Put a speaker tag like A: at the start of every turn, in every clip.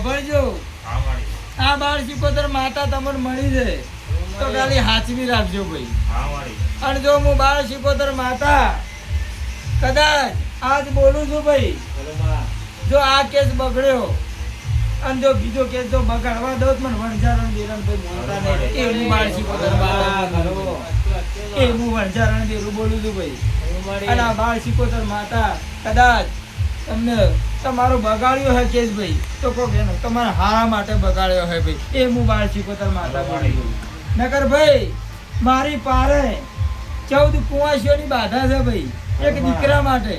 A: હોભળજો આ બાળ સિકોતર માતા તમને મળી છે તો ખાલી હાચવી રાખજો ભાઈ અને જો હું બાળ સિકોતર માતા કદાચ આજ બોલું છું ભાઈ જો આ કેસ બગડ્યો અને જો બીજો કેસ જો બગાડવા દો મને વણઝારણ દેરણ ભાઈ બોલતા નહીં એ હું બાળ સિકોતર માતા એ હું વણઝારણ દેરું બોલું છું ભાઈ અને આ બાળ સિકોતર માતા કદાચ તમને તમારો બગાડ્યો હોય કેસ ભાઈ તો કહો કે તમારા હારા માટે બગાડ્યો હોય ભાઈ એ હું બાળ સિકોતર માતા બોલું નકર ભાઈ મારી પારે 14 કુંવાસીઓની બાધા છે ભાઈ એક દીકરા માટે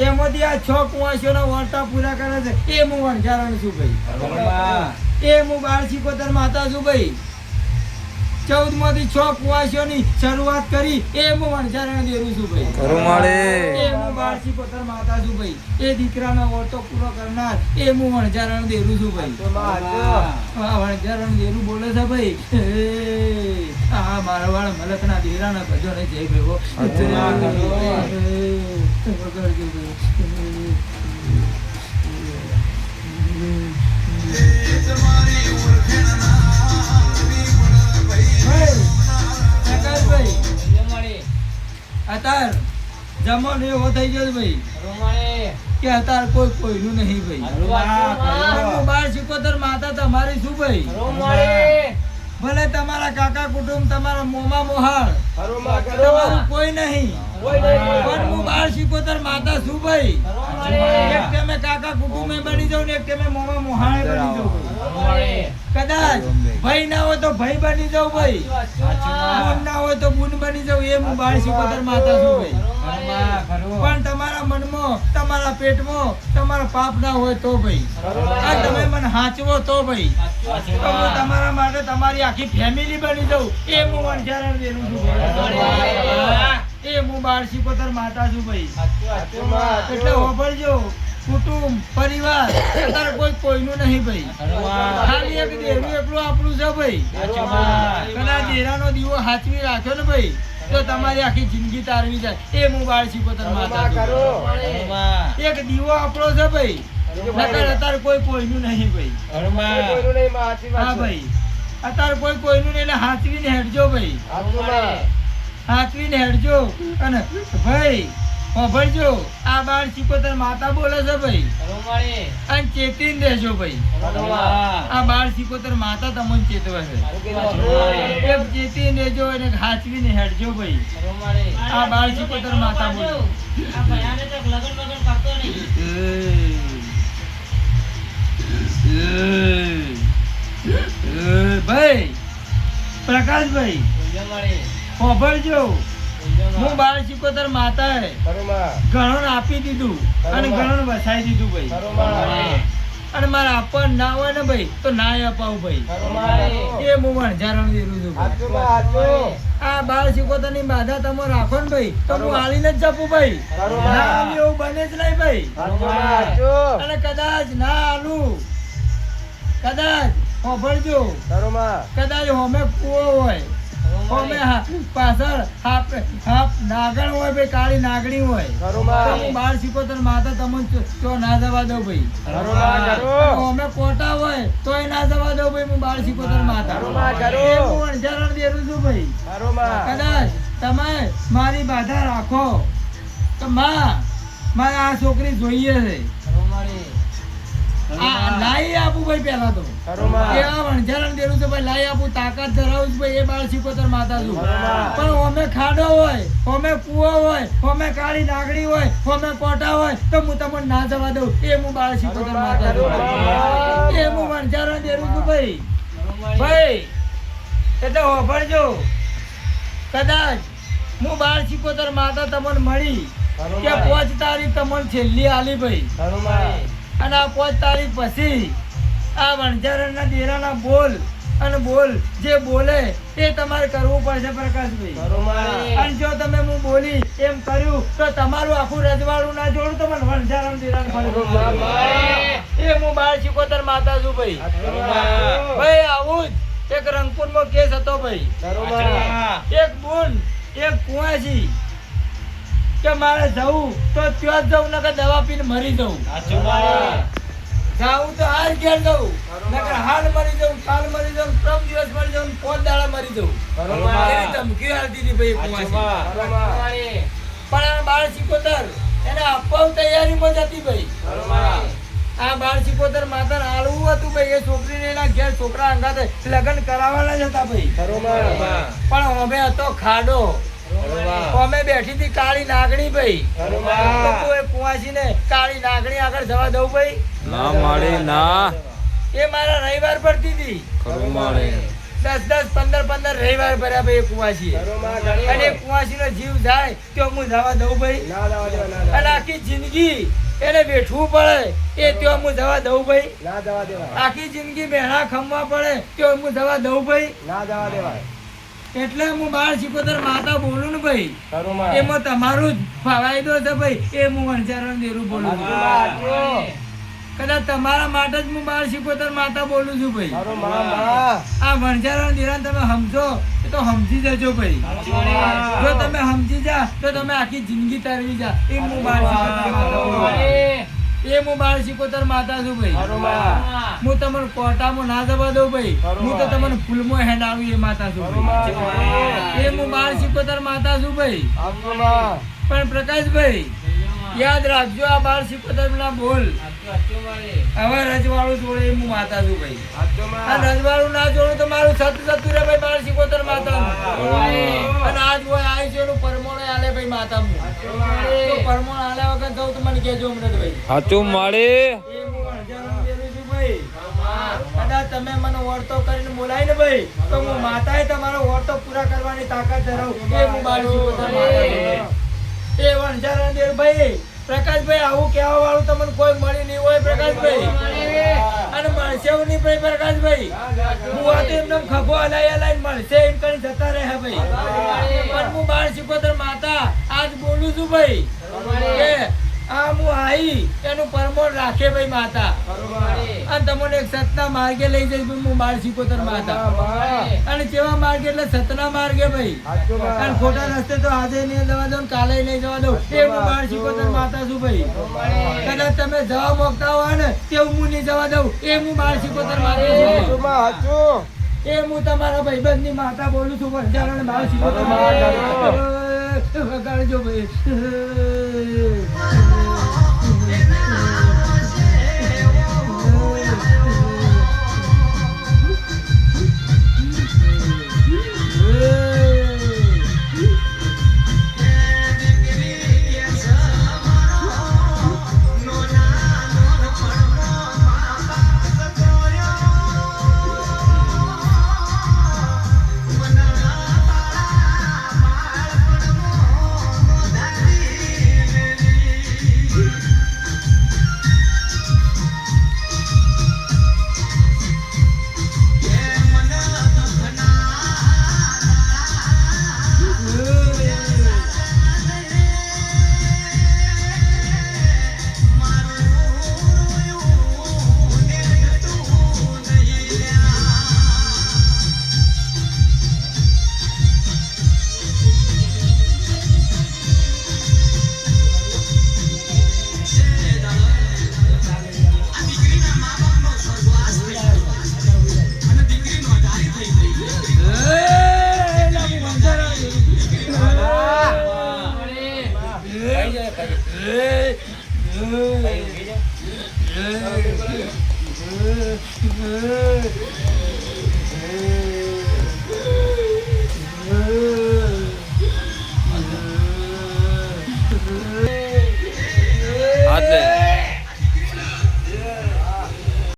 A: એમાંથી આ 6 કુંવાસીઓના વર્તા પૂરા કરે છે એ હું વણઝારણ છું ભાઈ એ હું બાળ સિકોતર માતા છું ભાઈ 14 માંથી 6 કુંવાસીઓની શરૂઆત કરી એ હું વણઝારણ દેરું છું ભાઈ એ હું બાળ સિકોતર માતા છું ભાઈ એ દીકરાનો વર્તો પૂરો કરનાર એ હું વણઝારણ દેરું છું ભાઈ વણઝારણ દેરું બોલે છે ભાઈ આ મારવાડ મલકના દેરાના ભજોને જય ભેગો અત્યાર જમણ એવો થઈ ગયો ભાઈ કે અત્યાર કોઈ કોઈનું નહીં ભાઈ બાળ સિકોતર માતા તમારી શું ભાઈ ભલે તમારા કાકા કુટુંબ તમારા મોમા મોહાળ તમારું કોઈ નહીં પણ હું બાળ સિકોતર માતા છું ભાઈ એક ટાઈમે કાકા કુટુંબે બની જાઉં ને એક ટાઈમે મોમા મોહાળે બની જાઉં કદાચ ભાઈ ના હોય તો ભાઈ બની જાઉં ભાઈ બુન ના હોય તો બુન બની જાઉં એ હું બાળ સિકોતર માતા છું ભાઈ પણ તમારા મનમાં તમારા પેટમાં તમારા પાપ ના હોય તો ભાઈ આ તમે મને હાચવો તો ભાઈ તો હું તમારા માટે તમારી આખી ફેમિલી બની જાઉં એ હું વણઝારણ દેરું છું એ હું બાળ સિકોતર માતા છું ભાઈ એટલે હોભળજો કુટુંબ પરિવાર અત્યારે કોઈ કોઈનું નહીં ભાઈ ખાલી એક દેરું એકલું આપણું છે ભાઈ કદાચ દેરાનો દીવો હાચવી રાખ્યો ને ભાઈ તો તમારી આખી જિંદગી તારવી જાય એ હું બાળ સિકોતર માતા એક દીવો આપણો છે ભાઈ નકર અત્યારે કોઈ કોઈનું નહીં ભાઈ હા ભાઈ અત્યારે કોઈ કોઈનું નહીં એટલે હાચવીને હેડજો ભાઈ હાચવીને હેડજો અને ભાઈ હોભળજો આ બાળ સિકોતર માતા બોલે છે ભાઈ અને ચેતીને રહેજો ભાઈ આ બાળ સિકોતર માતા તમને ચેતવે છે એક ચેતીને રહેજો અને હાચવીને હેડજો ભાઈ આ બાળ સિકોતર માતા બોલે ભાઈ પ્રકાશભાઈ હોભળજો હું બાળ સિકોતર માતા ઘણો આપી દીધું અને ઘણો વસાઈ દીધું ભાઈ અને મારે આપવાનું ના હોય ને ભાઈ તો ના અપાવું ભાઈ એ હું વણઝારણ દેરું છું આ બાળ સિકોતર ની બાધા તમે રાખો ને ભાઈ તો હું હાલીને જ જપું ભાઈ ના આલી એવું બને જ નહીં ભાઈ અને કદાચ ના આલું કદાચ હોભળજો કદાચ હોમે કૂવો હોય પાછળ નાગણ હોય ભાઈ કાળી નાગણી હોય હું બાળ સિકોતર માતા તમને તો ના જવા દઉં ભાઈ અમે કોટા હોય તો ના જવા દઉં ભાઈ હું બાળ સિકોતર માતા હું વણઝારણ દેરું છું ભાઈ કદાચ તમે મારી બાધા રાખો તો મારે આ છોકરી જોઈએ છે લાઈ આપું ભાઈ પેલા તો એવા વણઝારણ દેરું છે ભાઈ લાઈ આપું તાકાત ધરાવું છું ભાઈ એ બાળ સિકોતર માતા છું પણ અમે ખાડો હોય અમે કૂવો હોય અમે કાળી નાગડી હોય અમે કોટા હોય તો હું તમને ના જવા દઉં એ હું બાળ સિકોતર માતા છું એ હું વણઝારણ દેરું છું ભાઈ એટલે હોભળજો કદાચ હું બાળ સિકોતર માતા તમને મળી કે 5 તારીખ તમને છેલ્લી આલી ભાઈ અને આ 5 તારીખ પછી આ વણઝારણના દેરાના બોલ અને બોલ જે બોલે એ તમારે કરવું પડશે પ્રકાશભાઈ અને જો તમે હું બોલી એમ કર્યું તો તમારું આખું રજવાડું ના જોડું તો મને વણઝારણ દેરાને એ હું બાળ સિકોતર માતા છું ભાઈ આવું જ એક રંગપુરમાં કેસ હતો ભાઈ એક બોન એક કુંવાસી કે મારે જવું તો ત્યાં જ જવું નકર દવા પીને મરી જવું જાઉં તો હાલ ઘેર જવું નકર હાલ મરી જવું કાલ મરી જવું પ્રમ દિવસ મરી જવું 5 દાડા મરી જવું એવી ધમકી આલતી હતી ભાઈ કુવાસી પણ આ બાળ સિકોતર એને આપવા તૈયારીમાં જ હતી ભાઈ આ બાળ સિકોતર માતા હાલવું હતું ભાઈ એ છોકરીને એના ઘેર છોકરા અંગાતે લગ્ન કરાવવાના જ હતા ભાઈ પણ અમે હતો ખાડો અમે બેઠી હતી કાળી નાગણી ભાઈ કુવાસી ને કાળી નાગણી આગળ જવા દઉં ભાઈ
B: ના માળે ના
A: એ મારા રવિવાર પડતી હતી 10-15 રવિવાર ભર્યા ભાઈ કુવાસી અને કુવાસી નો જીવ જાય તો હું જવા દઉં ભાઈ અને આખી જિંદગી એને બેઠવું પડે એ ત્યાં હું જવા દઉં ભાઈ ના જવા દેવાય આખી જિંદગી બેણા ખમવા પડે તો હું જવા દઉં ભાઈ ના જવા દેવાય એટલે હું બાળ સિકોતર માતા બોલું ને ભાઈ એમાં તમારું જ ફાયદો છે ભાઈ એ હું વંચારણ દેરું બોલું કદાચ તમારા માટે જ હું બાળ સિકોતર માતા બોલું છું ભાઈ આ વંચારણ દેરા તમે સમજો તો સમજી જજો ભાઈ જો તમે સમજી જા તો તમે આખી જિંદગી તારવી જા એ હું બાળ સિકોતર માતા બોલું એ હું બાળ સિકોતર માતા છું ભાઈ હું તમને કોટામાં ના જવા દઉં ભાઈ હું તો તમને ફૂલમાં હેડાવું એ માતા છું ભાઈ એ હું બાળ સિકોતર માતા છું ભાઈ પણ પ્રકાશભાઈ યાદ રાખજો આ બાળ સિકોતર ના બોલ હવે રજવાડું જોડે હું માતા છું ભાઈ આ રજવાડું ના જોડું તો મારું સતું રે ભાઈ બાળ સિકોતર માતા અને આજ હોય આવી છે એનું પરમોણ આલે ભાઈ માતા તો પરમોણ આલ્યા વગર જવું તો મને કહેજો હમણાં ભાઈ
B: સાચું માળે
A: કદાચ તમે મને ઓળતો કરીને બોલાય ને ભાઈ તો હું માતાએ તમારો ઓળતો પૂરા કરવાની તાકાત ધરાવું એ હું બાળ સિકોતર માતા એ વંચારણ દેર ભાઈ પ્રકાશભાઈ આવું કહેવા વાળું તમને કોઈ મળી નહીં હોય પ્રકાશભાઈ અને મળશે એવું નહીં ભાઈ પ્રકાશભાઈ હું આ તો એમને ખભો હલાઈ મળશે એમ કરી જતા રહ્યા ભાઈ પણ હું બાળ સિકોતર માતા આજ બોલું છું ભાઈ કે આ હું આઈ એનું પરમોણ રાખે ભાઈ માતા અને તમને એક સતના માર્ગે લઈ જઈશ હું બાળ સિકોતર માતા અને કેવા માર્ગે એટલે સતના માર્ગે ભાઈ અને ખોટા રસ્તે તો આજે નહીં જવા દઉં કાલે નહીં જવા દઉં એ હું બાળ સિકોતર માતા છું ભાઈ કદાચ તમે જવા માંગતા હોય ને તેવું હું નહીં જવા દઉં એ હું બાળ સિકોતર માતા છું એ હું તમારા ભાઈબંધ ની માતા બોલું છું પણ બાળ સિકોતર માતા વગાડજો ભાઈ
B: હાથ લે